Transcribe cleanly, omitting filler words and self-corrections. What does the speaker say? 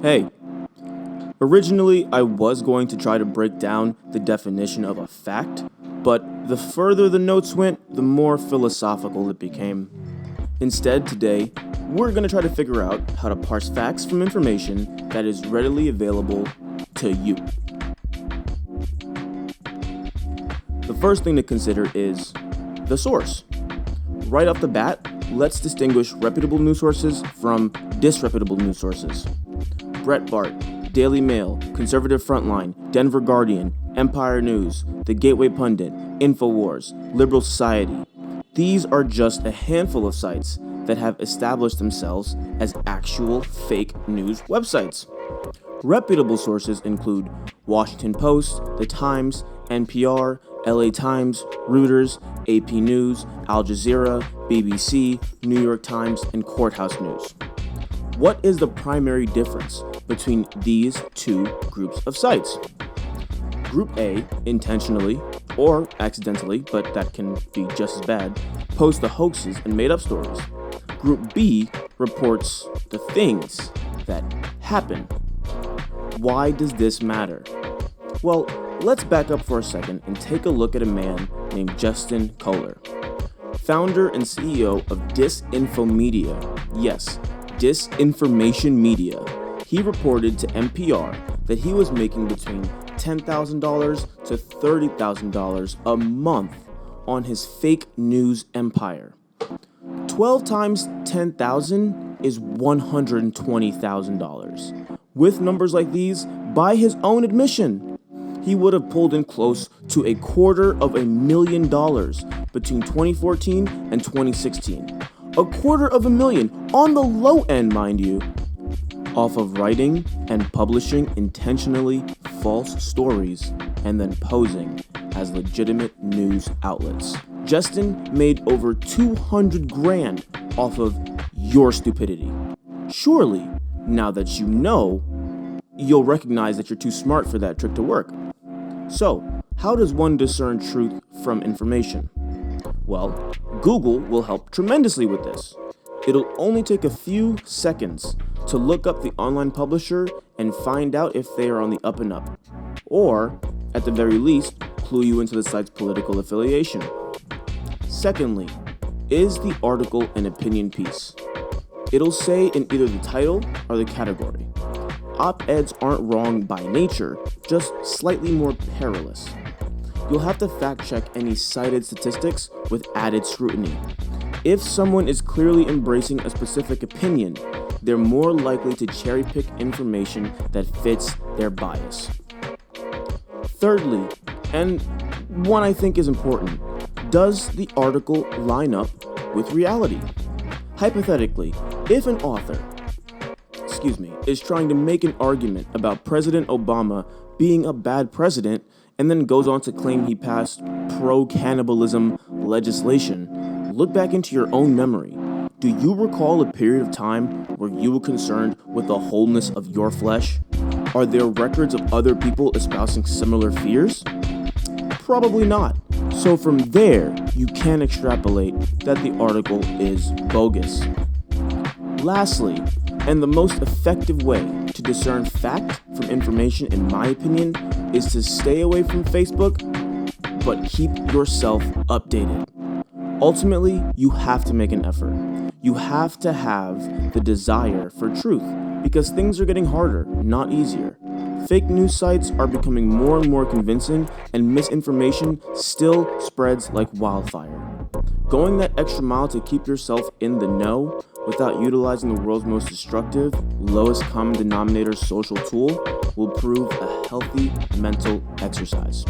Hey, originally I was going to try to break down the definition of a fact, but the further the notes went, the more philosophical it became. Instead, today, we're going to try to figure out how to parse facts from information that is readily available to you. The first thing to consider is the source. Right off the bat, let's distinguish reputable news sources from disreputable news sources. Breitbart, Daily Mail, Conservative Frontline, Denver Guardian, Empire News, The Gateway Pundit, InfoWars, Liberal Society. These are just a handful of sites that have established themselves as actual fake news websites. Reputable sources include Washington Post, The Times, NPR, LA Times, Reuters, AP News, Al Jazeera, BBC, New York Times, and Courthouse News. What is the primary difference between these two groups of sites? Group A, intentionally or accidentally, but that can be just as bad, posts the hoaxes and made-up stories. Group B reports the things that happen. Why does this matter? Well, let's back up for a second and take a look at a man named Justin Kohler, founder and CEO of Disinfo Media. Yes, Disinformation Media. He reported to NPR that he was making between $10,000 to $30,000 a month on his fake news empire. 12 times 10,000 is $120,000. With numbers like these, by his own admission, he would have pulled in close to $250,000 between 2014 and 2016. $250,000 on the low end, mind you, off of writing and publishing intentionally false stories and then posing as legitimate news outlets. Justin made over $200,000 off of your stupidity. Surely, now that you know, you'll recognize that you're too smart for that trick to work. So, how does one discern truth from information? Well, Google will help tremendously with this. It'll only take a few seconds to look up the online publisher and find out if they are on the up and up, or, at the very least, clue you into the site's political affiliation. Secondly, is the article an opinion piece? It'll say in either the title or the category. Op-eds aren't wrong by nature, just slightly more perilous. You'll have to fact-check any cited statistics with added scrutiny. If someone is clearly embracing a specific opinion, they're more likely to cherry-pick information that fits their bias. Thirdly, and one I think is important, does the article line up with reality? Hypothetically, if an author is trying to make an argument about President Obama being a bad president and then goes on to claim he passed pro-cannibalism legislation, look back into your own memory. Do you recall a period of time where you were concerned with the wholeness of your flesh? Are there records of other people espousing similar fears? Probably not. So from there, you can extrapolate that the article is bogus. Lastly, and the most effective way to discern fact from information, in my opinion, is to stay away from Facebook, but keep yourself updated. Ultimately, you have to make an effort. You have to have the desire for truth, because things are getting harder, not easier. Fake news sites are becoming more and more convincing, and misinformation still spreads like wildfire. Going that extra mile to keep yourself in the know without utilizing the world's most destructive, lowest common denominator social tool will prove a healthy mental exercise.